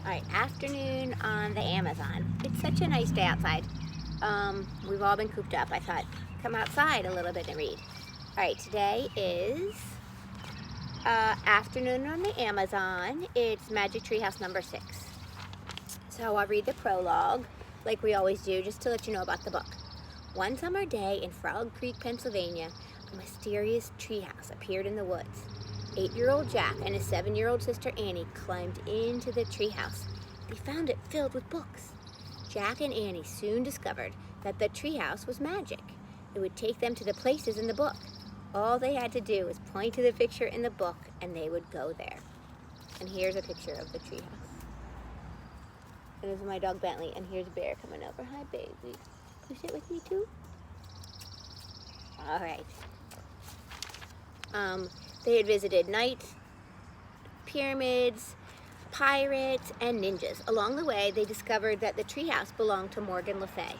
All right, afternoon on the Amazon. It's such a nice day outside. We've all been cooped up. I thought, come outside a little bit and read. All right, today is afternoon on the Amazon. It's Magic Tree House number 6. So I'll read the prologue, like we always do, just to let you know about the book. One summer day in Frog Creek, Pennsylvania, a mysterious treehouse appeared in the woods. 8-year-old Jack and his 7-year-old sister Annie climbed into the treehouse. They found it filled with books. Jack and Annie soon discovered that the treehouse was magic. It would take them to the places in the book. All they had to do was point to the picture in the book and they would go there. And here's a picture of the treehouse. And this is my dog Bentley, and here's Bear coming over. Hi, baby. You sit with me too? All right. They had visited knights, pyramids, pirates, and ninjas. Along the way, they discovered that the treehouse belonged to Morgan Le Fay.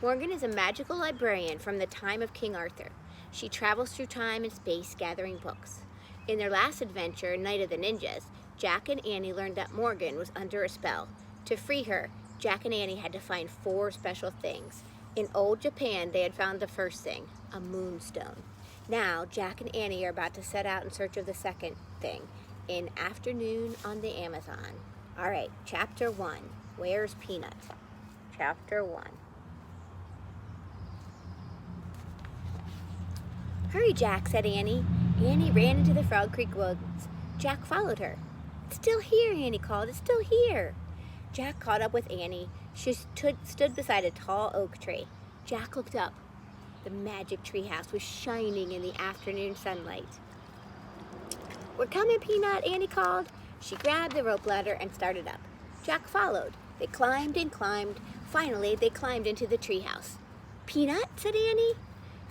Morgan is a magical librarian from the time of King Arthur. She travels through time and space gathering books. In their last adventure, Night of the Ninjas, Jack and Annie learned that Morgan was under a spell. To free her, Jack and Annie had to find 4 special things. In old Japan, they had found the first thing, a moonstone. Now, Jack and Annie are about to set out in search of the second thing in Afternoon on the Amazon. All right, Chapter 1, Where's Peanut? Chapter 1. Hurry, Jack, said Annie. Annie ran into the Frog Creek woods. Jack followed her. It's still here, Annie called. It's still here. Jack caught up with Annie. She stood beside a tall oak tree. Jack looked up. The magic treehouse was shining in the afternoon sunlight. We're coming, Peanut, Annie called. She grabbed the rope ladder and started up. Jack followed. They climbed and climbed. Finally, they climbed into the treehouse. Peanut, said Annie.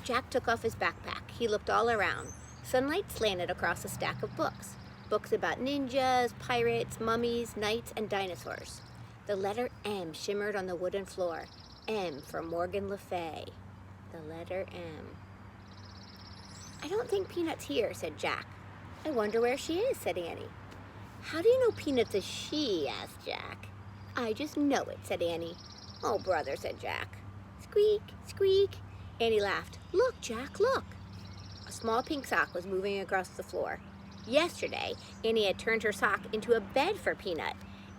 Jack took off his backpack. He looked all around. Sunlight slanted across a stack of books. Books about ninjas, pirates, mummies, knights, and dinosaurs. The letter M shimmered on the wooden floor. M for Morgan Le Fay. The letter M. I don't think Peanut's here, said Jack. I wonder where she is, said Annie. How do you know Peanut's a she, asked Jack. I just know it, said Annie. Oh, brother, said Jack. Squeak, squeak. Annie laughed. Look, Jack, look. A small pink sock was moving across the floor. Yesterday, Annie had turned her sock into a bed for Peanut.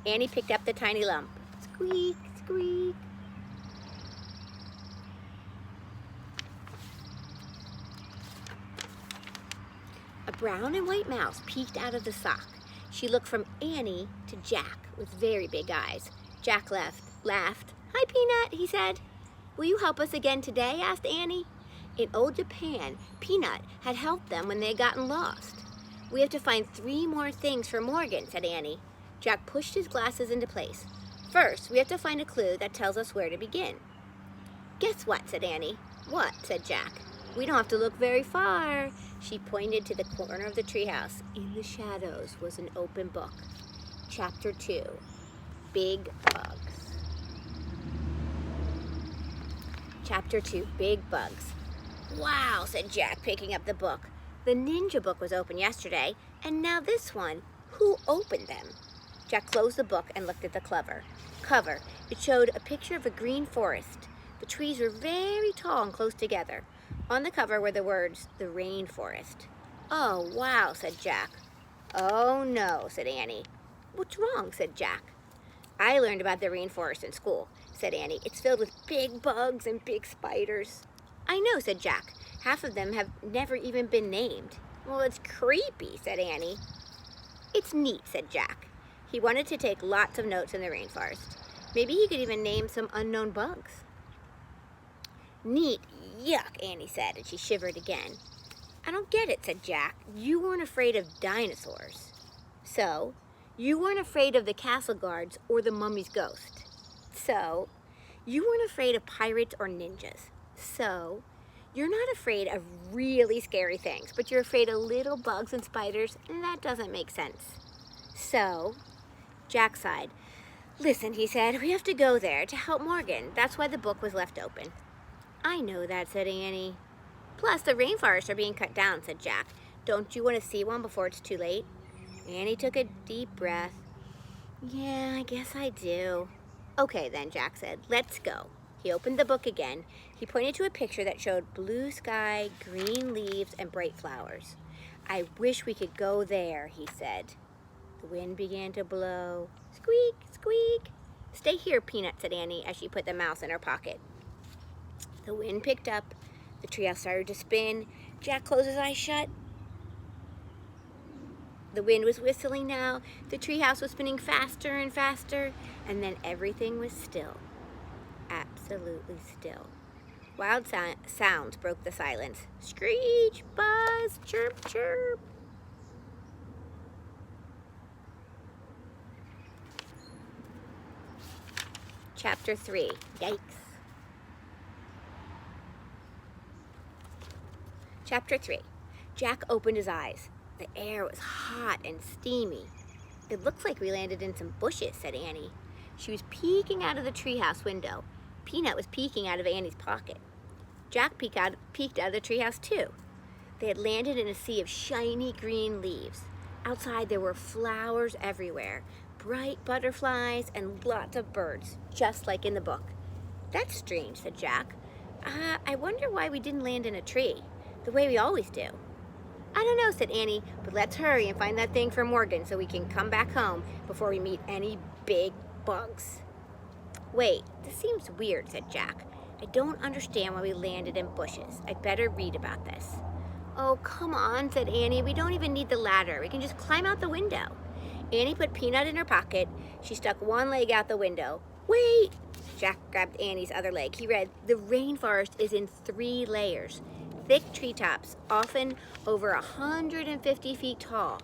Annie picked up the tiny lump. Squeak, squeak. A brown and white mouse peeked out of the sock. She looked from Annie to Jack with very big eyes. Jack laughed. Hi, Peanut, he said. Will you help us again today? Asked Annie. In old Japan, Peanut had helped them when they had gotten lost. We have to find 3 more things for Morgan, said Annie. Jack pushed his glasses into place. First, we have to find a clue that tells us where to begin. Guess what, said Annie. What, said Jack. We don't have to look very far. She pointed to the corner of the treehouse. In the shadows was an open book. Chapter 2, Big Bugs. Chapter 2, Big Bugs. Wow, said Jack, picking up the book. The ninja book was open yesterday, and now this one. Who opened them? Jack closed the book and looked at the cover. It showed a picture of a green forest. The trees were very tall and close together. On the cover were the words, the rainforest. Oh, wow, said Jack. Oh, no, said Annie. What's wrong, said Jack. I learned about the rainforest in school, said Annie. It's filled with big bugs and big spiders. I know, said Jack. Half of them have never even been named. Well, it's creepy, said Annie. It's neat, said Jack. He wanted to take lots of notes in the rainforest. Maybe he could even name some unknown bugs. Neat, yuck, Annie said, and she shivered again. I don't get it, said Jack. You weren't afraid of dinosaurs. So, you weren't afraid of the castle guards or the mummy's ghost. So, you weren't afraid of pirates or ninjas. So, you're not afraid of really scary things, but you're afraid of little bugs and spiders, and that doesn't make sense. So, Jack sighed. Listen, he said, we have to go there to help Morgan. That's why the book was left open. I know that, said Annie. Plus, the rainforests are being cut down, said Jack. Don't you want to see one before it's too late? Annie took a deep breath. Yeah, I guess I do. Okay then, Jack said, let's go. He opened the book again. He pointed to a picture that showed blue sky, green leaves, and bright flowers. I wish we could go there, he said. The wind began to blow. Squeak, squeak. Stay here, Peanut, said Annie as she put the mouse in her pocket. The wind picked up. The treehouse started to spin. Jack closed his eyes shut. The wind was whistling now. The treehouse was spinning faster and faster. And then everything was still. Absolutely still. Wild sounds broke the silence. Screech, buzz, chirp, chirp. Chapter 3. Yikes. Chapter 3. Jack opened his eyes. The air was hot and steamy. It looks like we landed in some bushes, said Annie. She was peeking out of the treehouse window. Peanut was peeking out of Annie's pocket. Jack peeked out of the treehouse too. They had landed in a sea of shiny green leaves. Outside there were flowers everywhere, bright butterflies, and lots of birds, just like in the book. That's strange, said Jack. I wonder why we didn't land in a tree, the way we always do. I don't know, said Annie, but let's hurry and find that thing for Morgan so we can come back home before we meet any big bugs. Wait, this seems weird, said Jack. I don't understand why we landed in bushes. I'd better read about this. Oh, come on, said Annie. We don't even need the ladder. We can just climb out the window. Annie put Peanut in her pocket. She stuck one leg out the window. Wait! Jack grabbed Annie's other leg. He read, the rainforest is in 3 layers. Thick treetops, often over 150 feet tall,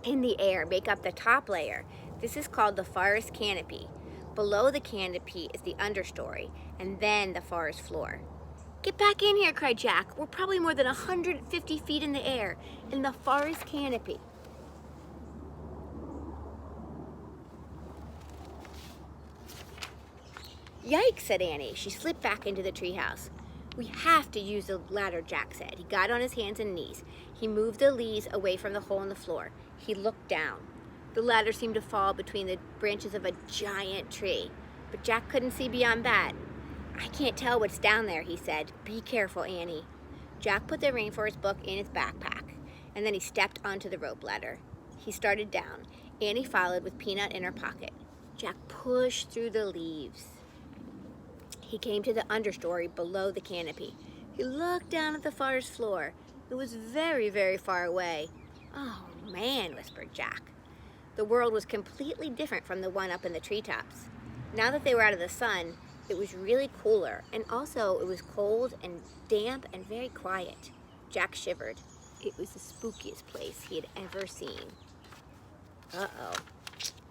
in the air make up the top layer. This is called the forest canopy. Below the canopy is the understory, and then the forest floor. Get back in here, cried Jack. We're probably more than 150 feet in the air, in the forest canopy. Yikes, said Annie. She slipped back into the treehouse. We have to use the ladder, Jack said. He got on his hands and knees. He moved the leaves away from the hole in the floor. He looked down. The ladder seemed to fall between the branches of a giant tree, but Jack couldn't see beyond that. I can't tell what's down there, he said. Be careful, Annie. Jack put the rainforest book in his backpack, and then he stepped onto the rope ladder. He started down. Annie followed with Peanut in her pocket. Jack pushed through the leaves. He came to the understory below the canopy. He looked down at the forest floor. It was very, very far away. Oh, man, whispered Jack. The world was completely different from the one up in the treetops. Now that they were out of the sun, it was really cooler, and also it was cold and damp and very quiet. Jack shivered. It was the spookiest place he had ever seen. Uh-oh.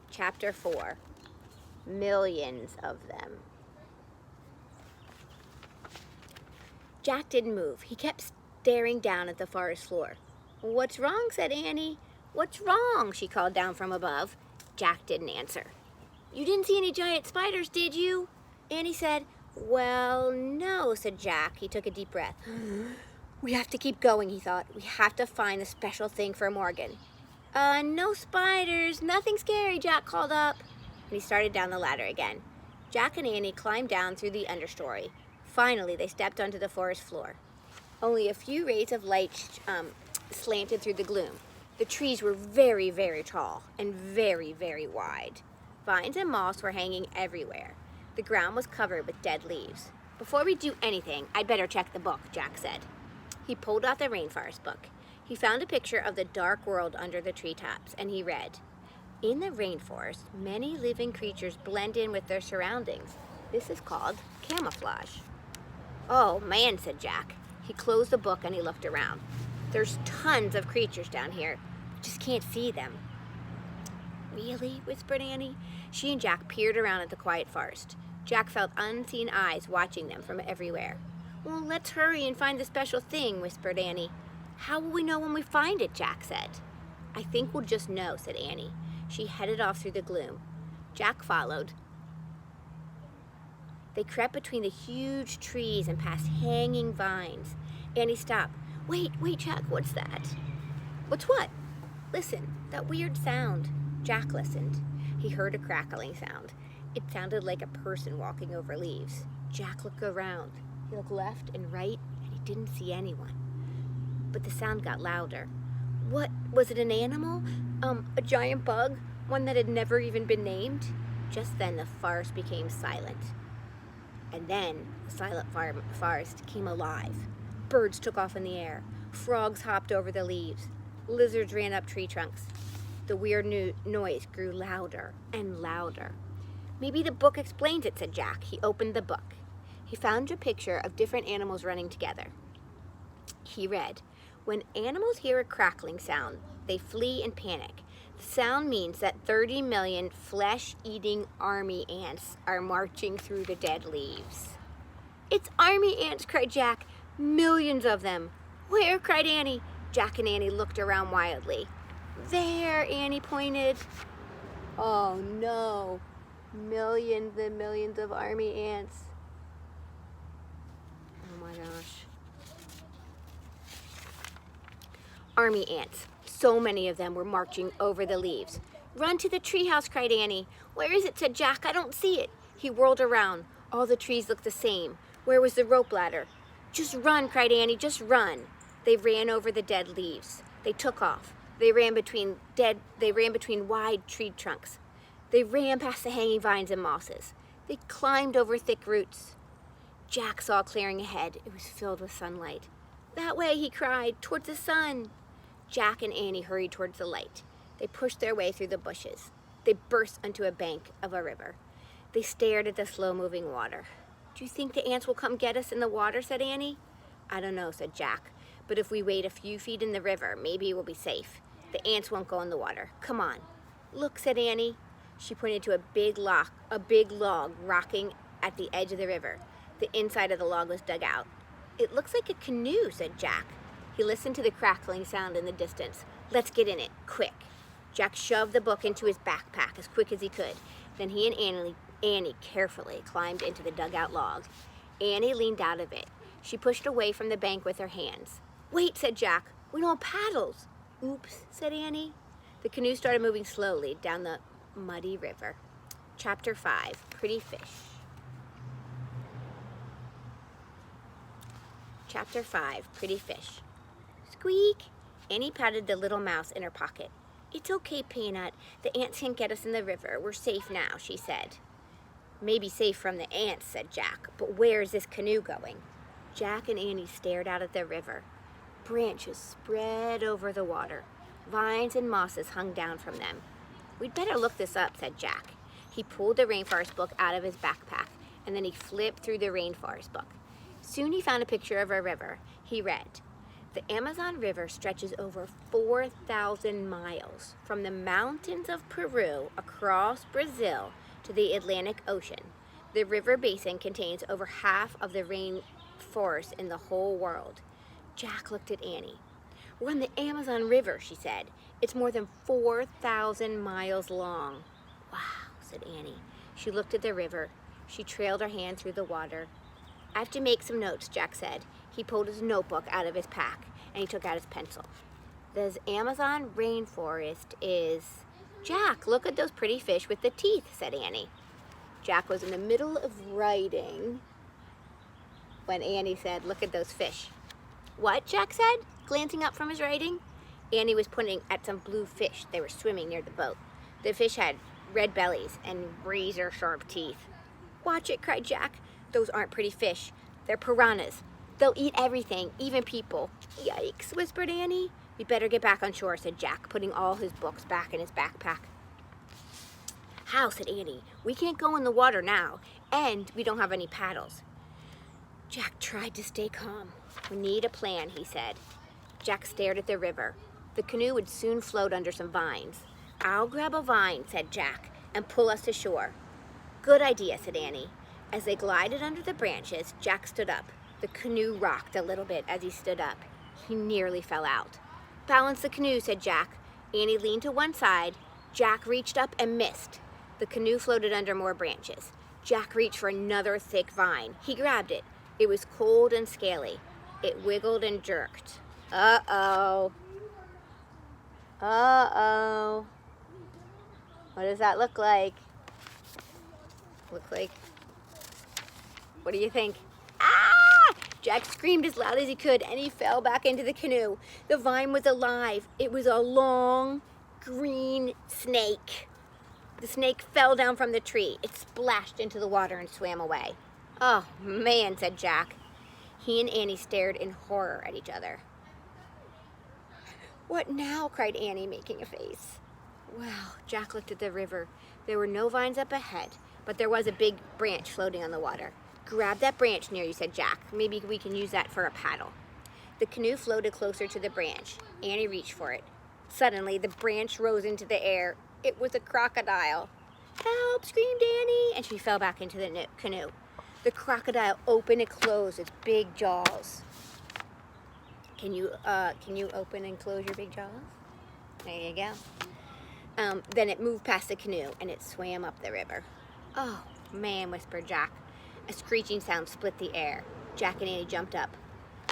Chapter 4. Millions of them. Jack didn't move. He kept staring down at the forest floor. What's wrong? Said Annie. What's wrong? She called down from above. Jack didn't answer. You didn't see any giant spiders, did you? Annie said. Well, no, said Jack. He took a deep breath. We have to keep going, he thought. We have to find the special thing for Morgan. No spiders. Nothing scary, Jack called up. And he started down the ladder again. Jack and Annie climbed down through the understory. Finally, they stepped onto the forest floor. Only a few rays of light slanted through the gloom. The trees were very, very tall and very, very wide. Vines and moss were hanging everywhere. The ground was covered with dead leaves. Before we do anything, I'd better check the book, Jack said. He pulled out the rainforest book. He found a picture of the dark world under the treetops, and he read, in the rainforest, many living creatures blend in with their surroundings. This is called camouflage. Oh, man, said Jack. He closed the book and he looked around. There's tons of creatures down here. We just can't see them. Really? Whispered Annie. She and Jack peered around at the quiet forest. Jack felt unseen eyes watching them from everywhere. Well, let's hurry and find the special thing, whispered Annie. How will we know when we find it? Jack said. I think we'll just know, said Annie. She headed off through the gloom. Jack followed. They crept between the huge trees and past hanging vines. Annie stopped. Wait, Jack, what's that? What's what? Listen, that weird sound. Jack listened. he heard a crackling sound. It sounded like a person walking over leaves. Jack looked around. He looked left and right, and he didn't see anyone. But the sound got louder. What? Was it an animal? A giant bug? One that had never even been named? Just then the forest became silent. And then the silent forest came alive. Birds took off in the air. Frogs hopped over the leaves. Lizards ran up tree trunks. The weird noise grew louder and louder. Maybe the book explains it, said Jack. He opened the book. He found a picture of different animals running together. He read, "When animals hear a crackling sound, they flee and panic. The sound means that 30 million flesh-eating army ants are marching through the dead leaves." "It's army ants," cried Jack. "Millions of them." "Where?" cried Annie. Jack and Annie looked around wildly. "There," Annie pointed. Oh no, millions and millions of army ants. Oh my gosh. Army ants. So many of them were marching over the leaves. "Run to the treehouse," cried Annie. "Where is it?" said Jack. "I don't see it." He whirled around. All the trees looked the same. Where was the rope ladder? "Just run," cried Annie. "Just run." They ran over the dead leaves. They took off. They ran between wide tree trunks. They ran past the hanging vines and mosses. They climbed over thick roots. Jack saw a clearing ahead. It was filled with sunlight. "That way," he cried, "towards the sun." Jack and Annie hurried towards the light. They pushed their way through the bushes. They burst onto a bank of a river. They stared at the slow-moving water. "Do you think the ants will come get us in the water?" said Annie. "I don't know," said Jack. "But if we wade a few feet in the river, maybe we'll be safe. The ants won't go in the water. Come on." "Look," said Annie. She pointed to a big log rocking at the edge of the river. The inside of the log was dug out. "It looks like a canoe," said Jack. He listened to the crackling sound in the distance. "Let's get in it, quick." Jack shoved the book into his backpack as quick as he could. Then he and Annie carefully climbed into the dugout log. Annie leaned out of it. She pushed away from the bank with her hands. "Wait," said Jack. "We don't have paddles." "Oops," said Annie. The canoe started moving slowly down the muddy river. Chapter 5, Pretty Fish. Chapter 5, Pretty Fish. Squeak! Annie patted the little mouse in her pocket. "It's okay, Peanut. The ants can't get us in the river. We're safe now," she said. "Maybe safe from the ants," said Jack. "But where is this canoe going?" Jack and Annie stared out at the river. Branches spread over the water. Vines and mosses hung down from them. "We'd better look this up," said Jack. He pulled the rainforest book out of his backpack, and then he flipped through the rainforest book. Soon he found a picture of a river. He read, "The Amazon River stretches over 4,000 miles from the mountains of Peru across Brazil to the Atlantic Ocean. The river basin contains over half of the rainforest in the whole world." Jack looked at Annie. "We're on the Amazon River," she said. "It's more than 4,000 miles long." "Wow," said Annie. She looked at the river. She trailed her hand through the water. "I have to make some notes," Jack said. He pulled his notebook out of his pack, and he took out his pencil. "The Amazon rainforest is—" "Jack, look at those pretty fish with the teeth," said Annie. Jack was in the middle of writing when Annie said, "Look at those fish." "What?" Jack said, glancing up from his writing. Annie was pointing at some blue fish. They were swimming near the boat. The fish had red bellies and razor-sharp teeth. "Watch it," cried Jack. "Those aren't pretty fish. They're piranhas. They'll eat everything, even people." "Yikes," whispered Annie. "We'd better get back on shore," said Jack, putting all his books back in his backpack. "How?" said Annie. "We can't go in the water now, and we don't have any paddles." Jack tried to stay calm. "We need a plan," he said. Jack stared at the river. The canoe would soon float under some vines. "I'll grab a vine," said Jack, "and pull us to shore." "Good idea," said Annie. As they glided under the branches, Jack stood up. The canoe rocked a little bit as he stood up. He nearly fell out. "Balance the canoe," said Jack. Annie leaned to one side. Jack reached up and missed. The canoe floated under more branches. Jack reached for another thick vine. He grabbed it. It was cold and scaly. It wiggled and jerked. Uh-oh. Uh-oh. What does that look like? Looks like, what do you think? Ah! Jack screamed as loud as he could, and he fell back into the canoe. The vine was alive. It was a long, green snake. The snake fell down from the tree. It splashed into the water and swam away. Oh, man, said Jack. He and Annie stared in horror at each other. What now? Cried Annie, making a face. Well, Jack looked at the river. There were no vines up ahead, but there was a big branch floating on the water. Grab that branch near you, said Jack. Maybe we can use that for a paddle. The canoe floated closer to the branch. Annie reached for it. Suddenly, the branch rose into the air. It was a crocodile. Help, screamed Annie, and she fell back into the canoe. The crocodile opened and closed its big jaws. Can you open and close your big jaws? There you go. Then it moved past the canoe, and it swam up the river. Oh, man, whispered Jack. A screeching sound split the air. Jack and Annie jumped up.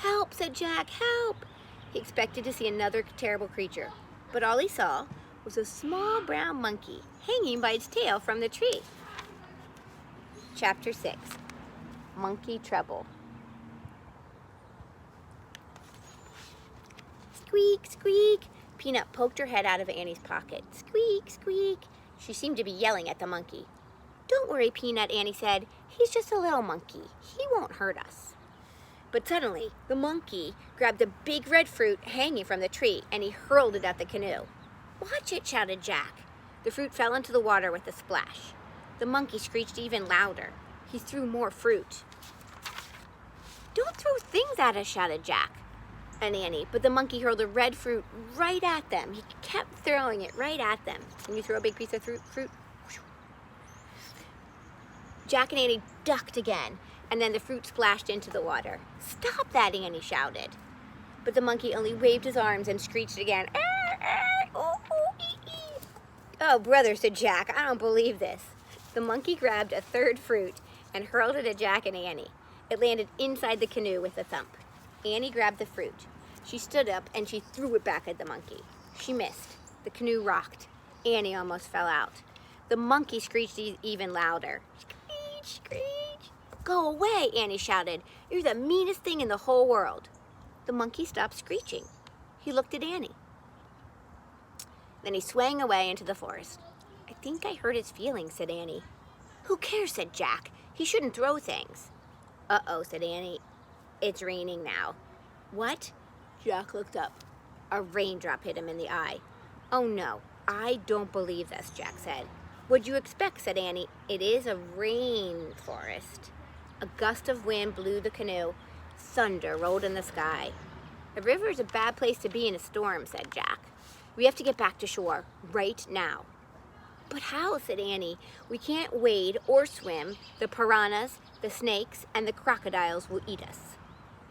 Help, said Jack, help! He expected to see another terrible creature, but all he saw was a small brown monkey hanging by its tail from the tree. Chapter 6. Monkey Trouble. Squeak, squeak. Peanut poked her head out of Annie's pocket. Squeak, squeak. She seemed to be yelling at the monkey. Don't worry, Peanut, Annie said. He's just a little monkey. He won't hurt us. But suddenly, the monkey grabbed a big red fruit hanging from the tree, and he hurled it at the canoe. Watch it, shouted Jack. The fruit fell into the water with a splash. The monkey screeched even louder. He threw more fruit. Don't throw things at us, shouted Jack and Annie, but the monkey hurled the red fruit right at them. He kept throwing it right at them. Can you throw a big piece of fruit? Jack and Annie ducked again, and then the fruit splashed into the water. Stop that, Annie shouted. But the monkey only waved his arms and screeched again. Oh, brother, said Jack, I don't believe this. The monkey grabbed a third fruit and hurled it at Jack and Annie. It landed inside the canoe with a thump. Annie grabbed the fruit. She stood up and she threw it back at the monkey. She missed. The canoe rocked. Annie almost fell out. The monkey screeched even louder. Screech, screech. Go away, Annie shouted. You're the meanest thing in the whole world. The monkey stopped screeching. He looked at Annie. Then he swang away into the forest. I think I hurt his feelings, said Annie. Who cares, said Jack. He shouldn't throw things. Uh-oh, said Annie. It's raining now. What? Jack looked up. A raindrop hit him in the eye. Oh no, I don't believe this, Jack said. What'd you expect, said Annie. It is a rainforest. A gust of wind blew the canoe. Thunder rolled in the sky. A river is a bad place to be in a storm, said Jack. We have to get back to shore, right now. But how, said Annie. We can't wade or swim. The piranhas, the snakes, and the crocodiles will eat us.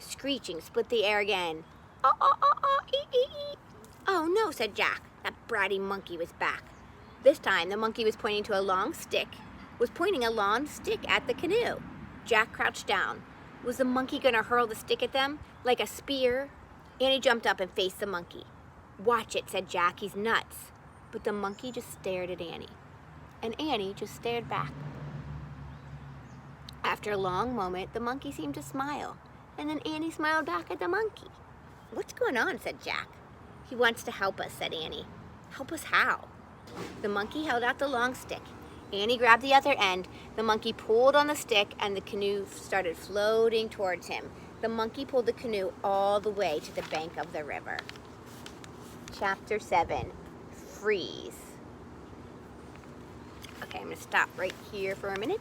Screeching split the air again. Oh, oh, oh, oh, ee, ee, ee. Oh no, said Jack. That bratty monkey was back. This time the monkey was pointing a long stick at the canoe. Jack crouched down. Was the monkey going to hurl the stick at them like a spear? Annie jumped up and faced the monkey. Watch it, said Jack. He's nuts. But the monkey just stared at Annie. And Annie just stared back. After a long moment, the monkey seemed to smile. And then Annie smiled back at the monkey. What's going on, said Jack. He wants to help us, said Annie. Help us how? The monkey held out the long stick. Annie grabbed the other end. The monkey pulled on the stick and the canoe started floating towards him. The monkey pulled the canoe all the way to the bank of the river. Chapter 7. Freeze. Okay, I'm going to stop right here for a minute.